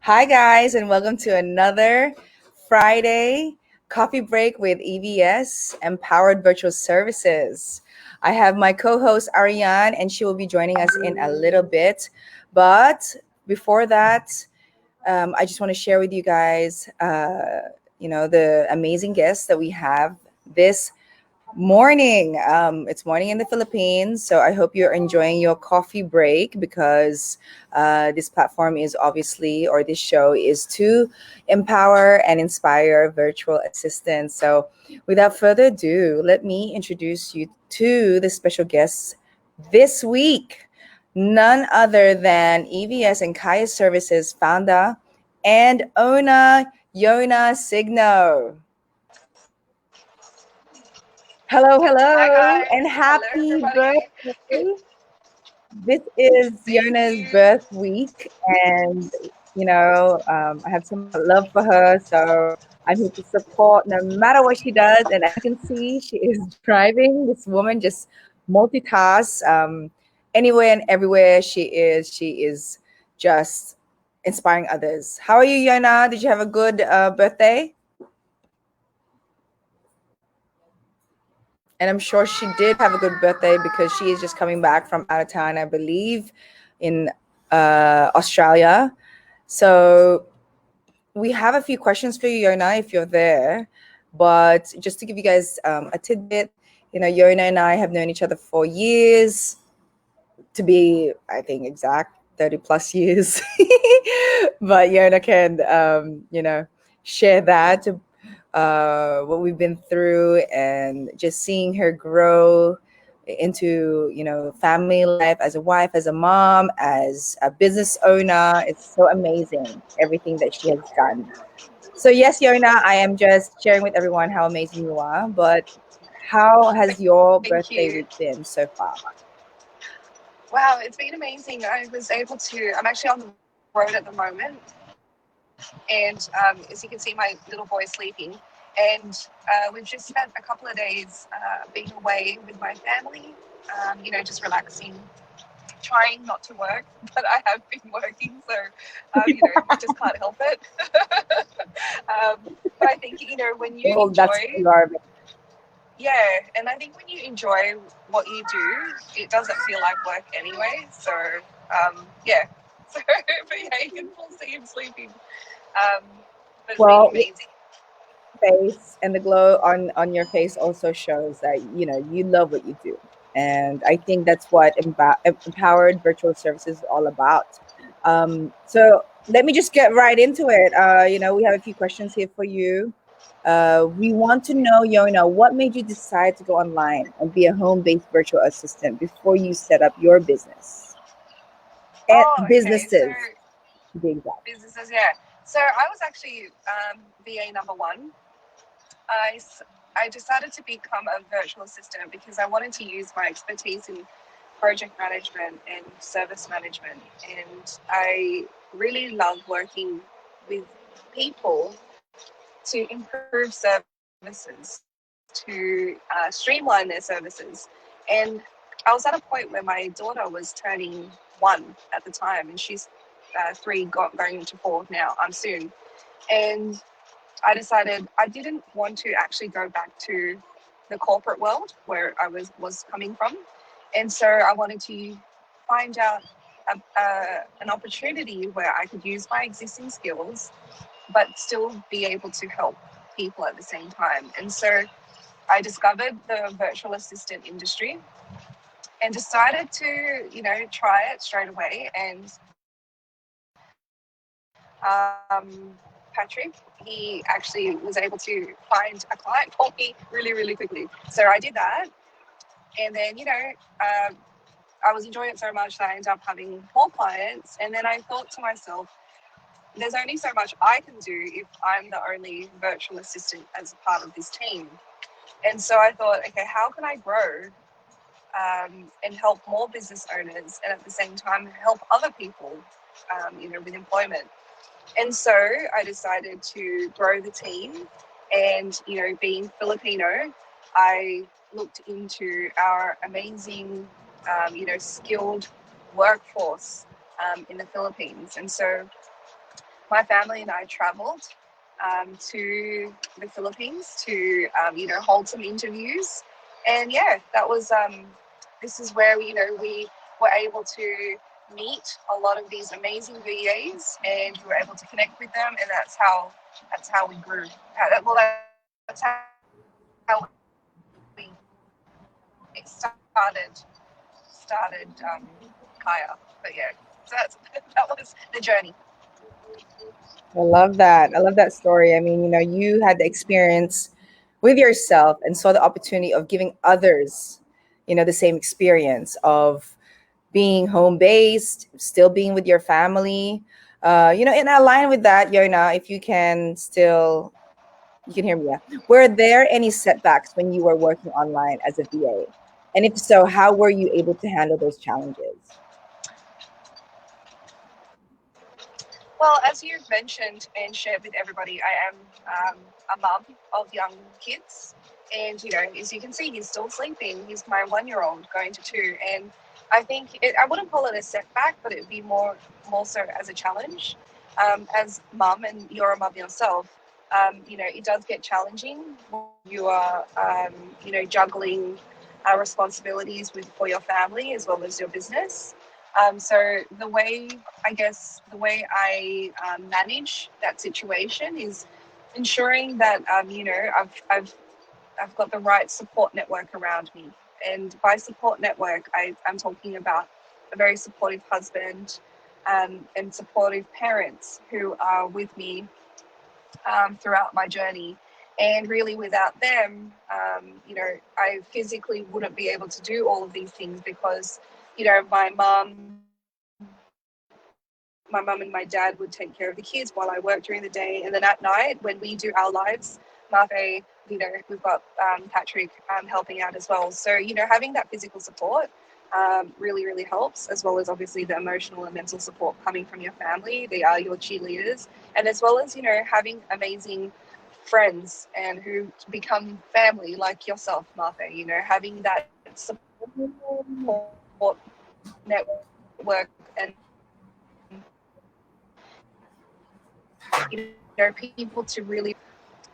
Hi, guys, and welcome to another Friday coffee break with EVS Empowered Virtual Services. I have my co host Ariane, and she will be joining us in a little bit. But before that, I just want to share with you guys, the amazing guests that we have this morning. It's morning in the Philippines, so I hope you're enjoying your coffee break because this platform is obviously, or this show is to empower and inspire virtual assistants. So, without further ado, let me introduce you to the special guests this week. None other than EVS and Kaya Services founder and owner, Yona Signo. Hello, Hi hello, and guys, hello happy everybody. Good, birthday. This is thank Yona's you. birth week, and I have so much love for her. So I'm here to support no matter what she does. And as you can see, she is driving. This woman just multitasks. Anywhere and everywhere she is just inspiring others. How are you, Yona? Did you have a good birthday? And I'm sure she did have a good birthday because she is just coming back from out of town, I believe, in Australia. So we have a few questions for you, Yona, if you're there. But just to give you guys a tidbit, Yona and I have known each other for years, to be, I think, exact 30 plus years. But Yona can, share that, what we've been through, and just seeing her grow into, family life as a wife, as a mom, as a business owner. It's so amazing, everything that she has done. So, yes, Yona, I am just sharing with everyone how amazing you are. But how has your Thank birthday you. week been so far? Wow, it's been amazing. I was able to. I'm actually on the road at the moment, and as you can see, my little boy is sleeping. And we've just spent a couple of days being away with my family. Just relaxing, trying not to work, but I have been working, so just can't help it. But I think when you Well, that's who enjoy. you are. Yeah, and I think when you enjoy what you do, it doesn't feel like work anyway. So, yeah. So, but yeah, you can full see him sleeping. Um, but it's been Well, amazing. face and the glow on your face also shows that you love what you do, and I think that's what empowered virtual services is all about. So let me just get right into it. We have a few questions here for you. We want to know, Yona, what made you decide to go online and be a home-based virtual assistant before you set up your business and Oh, okay. So businesses, to be exact. businesses, yeah. So I was actually VA number one. I, s- I decided to become a virtual assistant because I wanted to use my expertise in project management and service management. And I really love working with people to improve services, to streamline their services. And I was at a point where my daughter was turning 1 at the time, and she's 3, going into 4 now. I'm soon. And I decided I didn't want to actually go back to the corporate world where I was coming from. And so I wanted to find out an opportunity where I could use my existing skills but still be able to help people at the same time. And so I discovered the virtual assistant industry and decided to, try it straight away. And Patrick, he actually was able to find a client for me really, really quickly. So I did that. And then, I was enjoying it so much that I ended up having more clients. And then I thought to myself, there's only so much I can do if I'm the only virtual assistant as a part of this team. And so I thought, okay, how can I grow and help more business owners and at the same time help other people, with employment? And so I decided to grow the team. And, being Filipino, I looked into our amazing, skilled workforce in the Philippines. And so my family and I traveled to the Philippines to hold some interviews, and yeah, that was this is where we were able to meet a lot of these amazing VAs, and we were able to connect with them, and that's how we grew. Well, that's how we it started Kaya. But yeah, so that was the journey. I love that. I love that story. I mean, you had the experience with yourself and saw the opportunity of giving others, the same experience of being home based, still being with your family. And align with that, Yona, if you can still, you can hear me. Yeah. Were there any setbacks when you were working online as a VA? And if so, how were you able to handle those challenges? Well, as you've mentioned and shared with everybody, I am a mum of young kids. And, as you can see, he's still sleeping. He's my 1-year-old going to 2. And I think I wouldn't call it a setback, but it would be more so as a challenge. As mum, and you're a mum yourself, it does get challenging when you are, juggling responsibilities for your family as well as your business. So the way I manage that situation is ensuring that I've got the right support network around me, and by support network I'm talking about a very supportive husband, and supportive parents who are with me throughout my journey. And really, without them, I physically wouldn't be able to do all of these things because, my mum and my dad would take care of the kids while I work during the day, and then at night when we do our lives, Martha, we've got Patrick helping out as well. So having that physical support really really helps, as well as obviously the emotional and mental support coming from your family. They are your cheerleaders, and as well as having amazing friends and who become family like yourself, Martha. Having that support network, and people to really,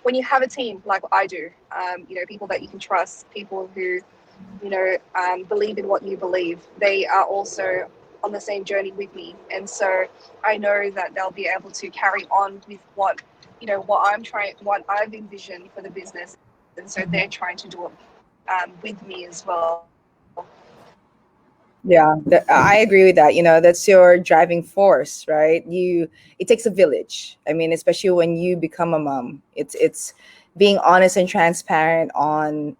when you have a team like I do, people that you can trust, people who believe in what you believe, they are also on the same journey with me, and so I know that they'll be able to carry on with what I've envisioned for the business, and so they're trying to do it with me as well. Yeah, I agree with that. That's your driving force, right? It takes a village. I mean, especially when you become a mom, it's being honest and transparent on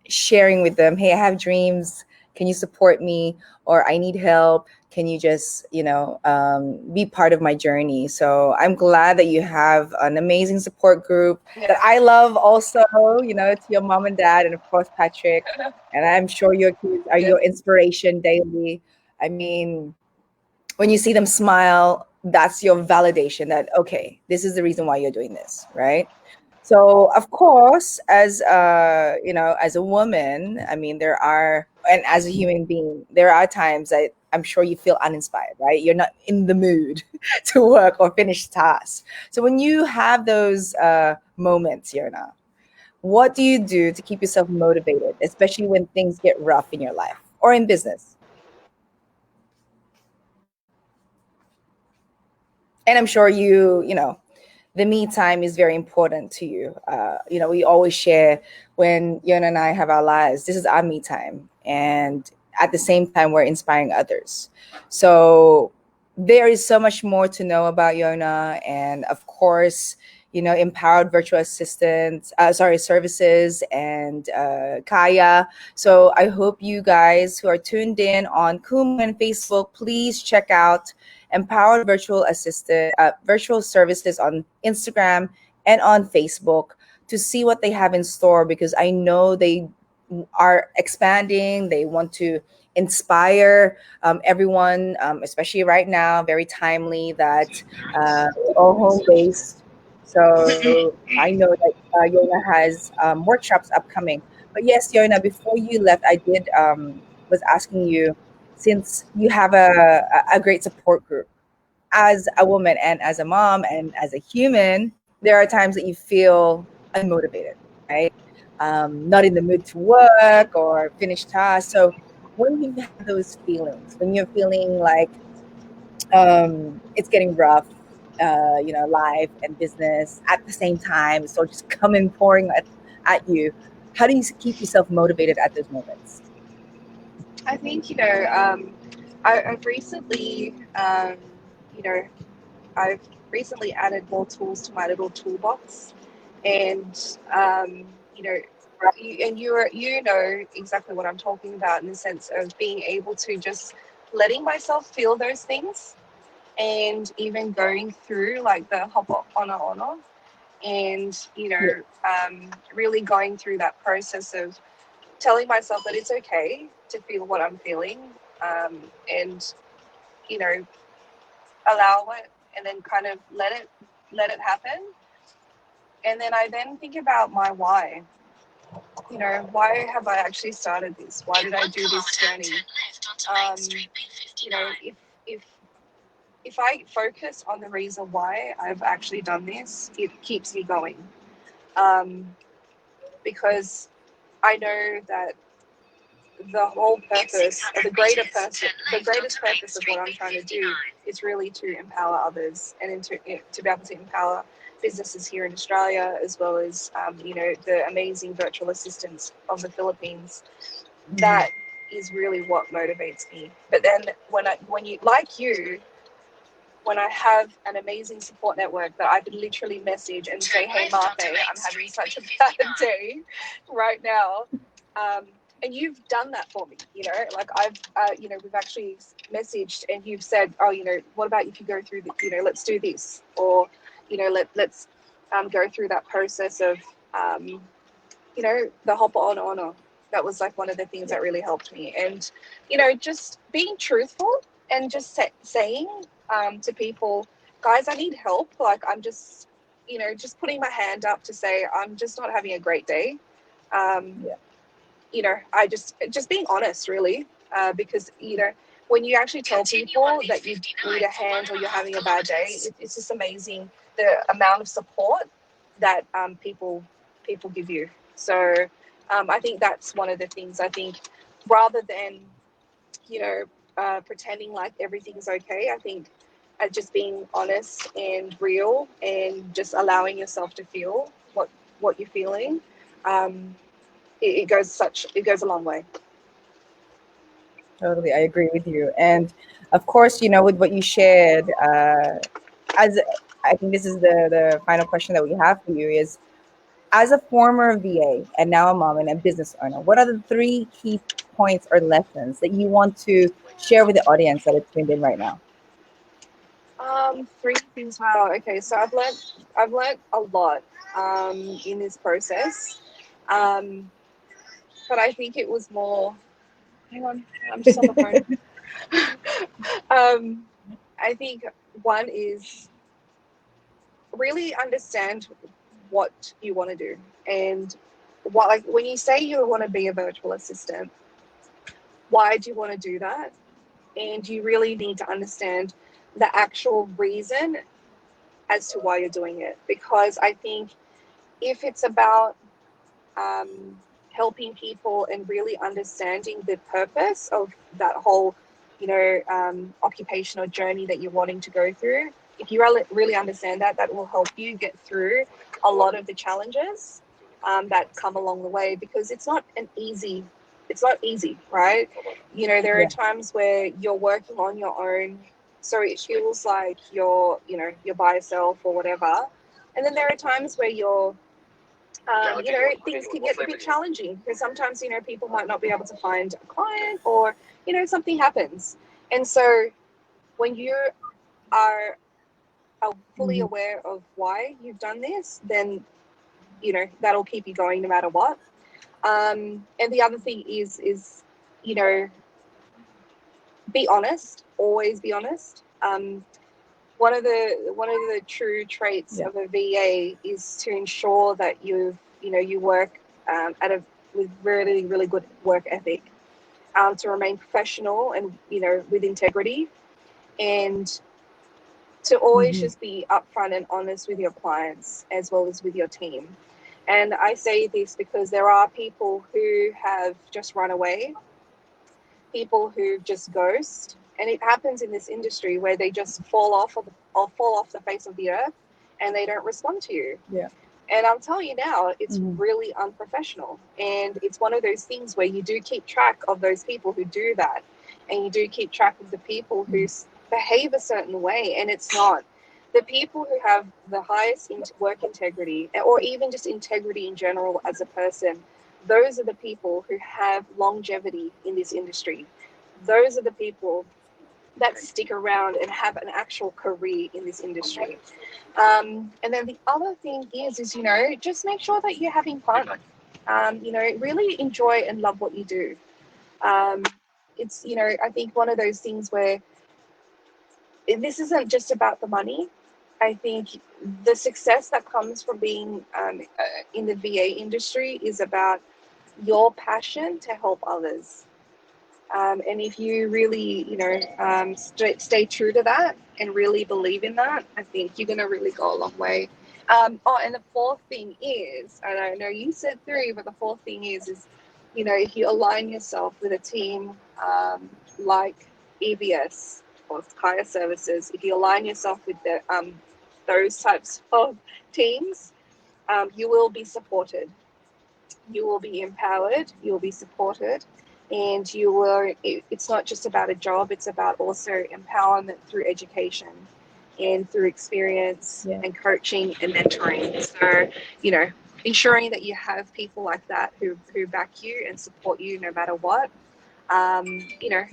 sharing with them, hey, I have dreams, can you support me, or I need help, can you just be part of my journey. So I'm glad that you have an amazing support group that Yeah. I love also. It's your mom and dad, and of course Patrick, and I'm sure your kids are Yes. your inspiration daily. I mean, when you see them smile, that's your validation that, okay, this is the reason why you're doing this, right? So of course, as a woman, I mean, and as a human being, there are times that I'm sure you feel uninspired, right? You're not in the mood to work or finish tasks. So when you have those moments, Yerna, what do you do to keep yourself motivated, especially when things get rough in your life or in business? And I'm sure the me time is very important to you. We always share when Yona and I have our lives. This is our me time, and at the same time, we're inspiring others. So there is so much more to know about Yona, and of course, empowered virtual assistants, services, and Kaya. So I hope you guys who are tuned in on Kumu and Facebook, please check out empowered virtual services on Instagram and on Facebook to see what they have in store, because I know they are expanding. They want to inspire everyone, especially right now, very timely that we're all home based. So I know that Yona has workshops upcoming. But yes, Yona, before you left, I did was asking you, since you have a great support group, as a woman and as a mom and as a human, there are times that you feel unmotivated, right? Not in the mood to work or finish tasks. So when you have those feelings, when you're feeling like it's getting rough, life and business at the same time, so just coming pouring at you, how do you keep yourself motivated at those moments? I think, I've recently, you know, I've recently added more tools to my little toolbox, and you know, you know exactly what I'm talking about in the sense of being able to just letting myself feel those things, and even going through like the hop on off, and Yeah. really going through that process of telling myself that it's okay to feel what I'm feeling, and you know allow it, and then kind of let it happen. And then I then think about my why. Why have I actually started this? Why did I do this journey? um, if if I focus on the reason why I've actually done this, it keeps me going, um, because I know that the whole purpose, or the greatest purpose of what I'm trying to do is really to empower others, and to be able to empower businesses here in Australia, as well as the amazing virtual assistants of the Philippines. Mhm. That is really what motivates me. But then when you, like you, when I have an amazing support network that I can literally message and say, "Hey, Marthe, I'm having such a bad day right now," um, and you've done that for me. Like we've actually messaged, and you've said, "Oh, what about if you go through the, let's do this," or let's go through that process of the hop on off. That was like one of the things Yeah. that really helped me. And just being truthful, and just saying to people, "Guys, I need help. Like, I'm just just putting my hand up to say I'm just not having a great day." um, Yeah. I just being honest, really, because when you actually tell people that you need a hand, or you're having a bad day, it's just amazing the amount of support that people give you. So I think that's one of the things. I think, rather than you know pretending like everything's okay, I think just being honest and real, and just allowing yourself to feel what you're feeling. um, it goes a long way. Totally, I agree with you. And of course, with what you shared, as I think this is the final question that we have for you is, as a former VA and now a mom and a business owner, what are the three key points or lessons that you want to share with the audience that are tuned in right now? Three things. Wow. Okay, so I've learned a lot in this process, um, but I think it was more. Hang on, I'm just on the phone. um, I think one is really understand what you want to do, and what, like, when you say you want to be a virtual assistant, why do you want to do that? And you really need to understand the actual reason as to why you're doing it, because I think if it's about um, helping people and really understanding the purpose of that whole, occupational journey that you're wanting to go through, if you really understand that, that will help you get through a lot of the challenges that come along the way, because it's not easy, right? There are Yeah. times where you're working on your own, so it feels like you're by yourself or whatever. And then there are times where things can get a bit challenging, because sometimes, people might not be able to find a client, or, something happens. And so when you are fully Mhm. aware of why you've done this, then, that'll keep you going no matter what. And the other thing is, you know, be honest, always be honest. One of the true traits Yeah. of a VA is to ensure that you work with really, really good work ethic, to remain professional, and with integrity. And to always Mhm. just be upfront and honest with your clients as well as with your team. And I say this because there are people who have just run away, people who just ghost, and it happens in this industry where they just fall off the face of the earth, and they don't respond to you. Yeah. And I'm telling you now, it's Mhm. really unprofessional. And it's one of those things where you do keep track of those people who do that. And you do keep track of the people who behave a certain way. And it's not. The people who have the highest work integrity, or even just integrity in general as a person, those are the people who have longevity in this industry. Those are the people that stick around and have an actual career in this industry. And then the other thing is, just make sure that you're having fun. Really enjoy and love what you do. Um, it's, I think one of those things where this isn't just about the money. I think the success that comes from being in the VA industry is about your passion to help others. And if you really, stay true to that and really believe in that, I think you're going to really go a long way. And the fourth thing is, and I know you said three, but the fourth thing is, if you align yourself with a team like EBS or Kaya Services, if you align yourself with those types of teams, you will be supported. You will be empowered, you will be supported, and it's not just about a job, it's about also empowerment through education and through experience Yeah. and coaching and mentoring. So, ensuring that you have people like that who back you and support you no matter what. Um, you know,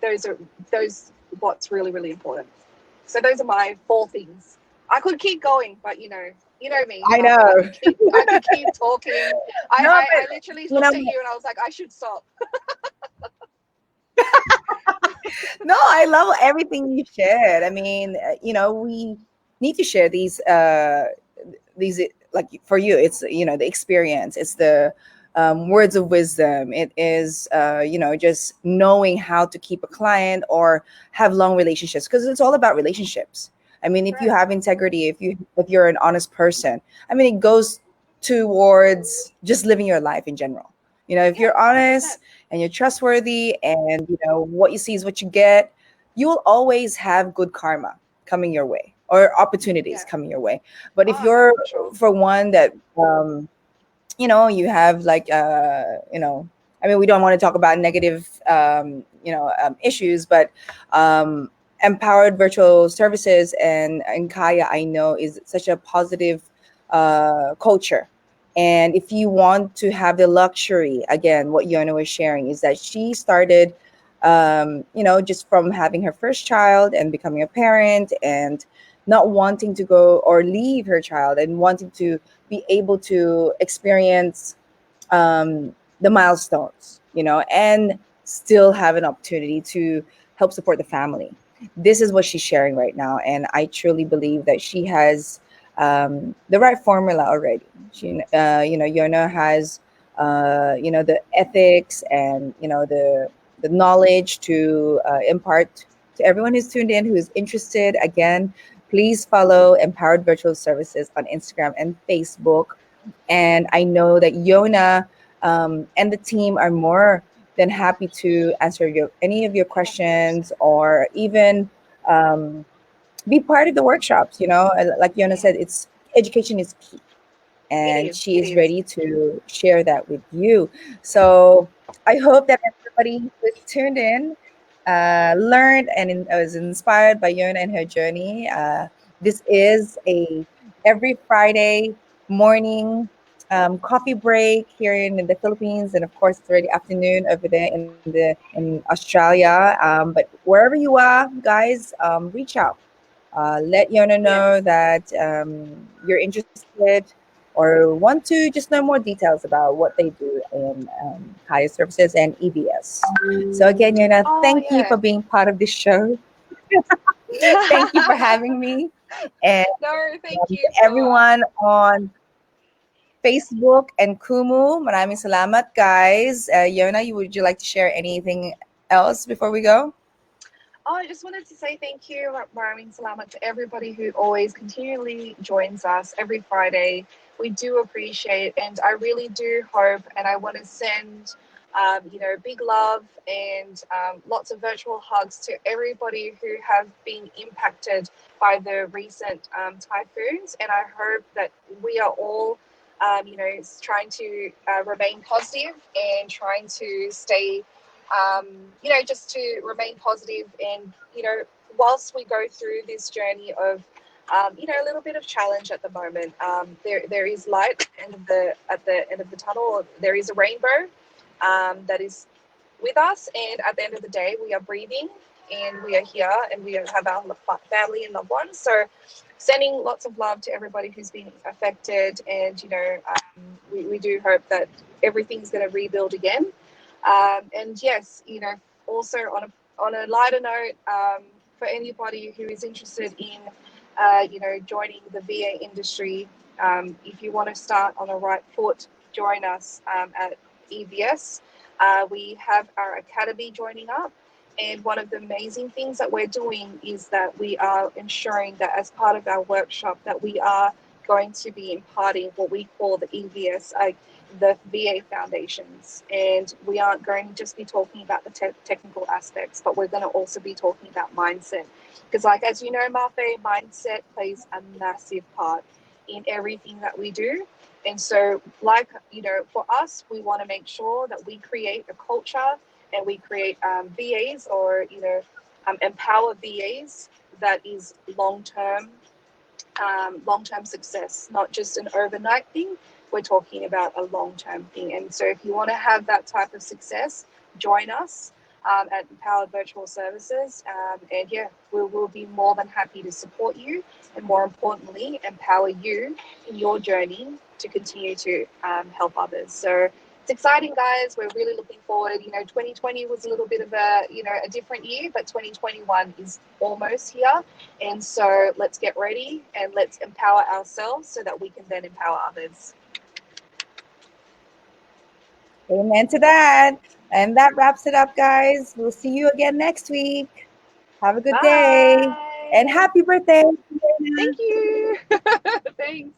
those what's really, really important. So those are my four things. I could keep going, but you know me, I Margaret. know. I could keep talking. No, I but literally you looked know, at you and I was like, I should stop. no, I love everything you shared. I mean, we need to share these like for you, it's the experience, it's the words of wisdom, it is just knowing how to keep a client or have long relationships, because it's all about relationships. I mean, if you Correct. have integrity, if you're an honest person, I mean, it goes towards just living your life in general. If Yeah, you're 100%. honest and you're trustworthy, and what you see is what you get, you will always have good karma coming your way, or opportunities Yeah. coming your way. But if Oh no, you're for sure. for one that you have like I mean, we don't want to talk about negative issues, but um empowered virtual services and Kaya, I know, is such a positive culture. And if you want to have the luxury, again, what Yona was sharing is that she started just from having her first child and becoming a parent, and not wanting to go or leave her child, and wanting to be able to experience the milestones, and still have an opportunity to help support the family. This is what she's sharing right now, and I truly believe that she has the right formula already. She, Yona has, the ethics, and the knowledge to impart to everyone who's tuned in, who is interested. Again, please follow Empowered Virtual Services on Instagram and Facebook. And I know that Yona and the team are more than happy to answer any of your questions, or even um, be part of the workshops. Like Yona Mm, said, it's education is key, it and is. she It is is. ready to share that with you. So I hope that everybody who is tuned in learned and was inspired by Yona and her journey. This is a every Friday morning coffee break here in the Philippines, and of course it's already afternoon over there in Australia. But wherever you are, guys, reach out. Let Yona know Yes. that you're interested or want to just know more details about what they do in Kaya Services and EBS. So again, Yona, Oh thank you yeah. for being part of this show. Thank you for having me. And No, thank to you for everyone on Facebook and Kumu, maraming salamat, guys. Yona, would you like to share anything else before we go? Oh, I just wanted to say thank you, Maureen Salamat, to everybody who always continually joins us every Friday. We do appreciate, and I really do hope, and I want to send, big love and lots of virtual hugs to everybody who have been impacted by the recent typhoons. And I hope that we are all, trying to remain positive and trying to stay just to remain positive and, whilst we go through this journey of, a little bit of challenge at the moment, there is light at the end of the tunnel. There is a rainbow that is with us, and at the end of the day, we are breathing and we are here and we have our family and loved ones. So, sending lots of love to everybody who's been affected, and we do hope that everything's going to rebuild again. And yes, also on a lighter note, for anybody who is interested in, joining the VA industry, if you want to start on the right foot, join us at EVS. We have our academy joining up. And one of the amazing things that we're doing is that we are ensuring that as part of our workshop that we are going to be imparting what we call the EVS, the VA foundations. And we aren't going to just be talking about the technical aspects, but we're going to also be talking about mindset. Because as you know, Marfe, mindset plays a massive part in everything that we do. And so, for us, we want to make sure that we create a culture and we create VAs, or, empower VAs that is long-term success, not just an overnight thing. We're talking about a long-term thing. And so if you want to have that type of success, join us at Empowered Virtual Services. And yeah, we will be more than happy to support you, and more importantly, empower you in your journey to continue to help others. So it's exciting, guys. We're really looking forward. 2020 was a little bit of a different year, but 2021 is almost here. And so let's get ready and let's empower ourselves so that we can then empower others. Amen to that. And that wraps it up, guys. We'll see you again next week. Have a good day. And Bye. happy birthday. Thank you. Thanks.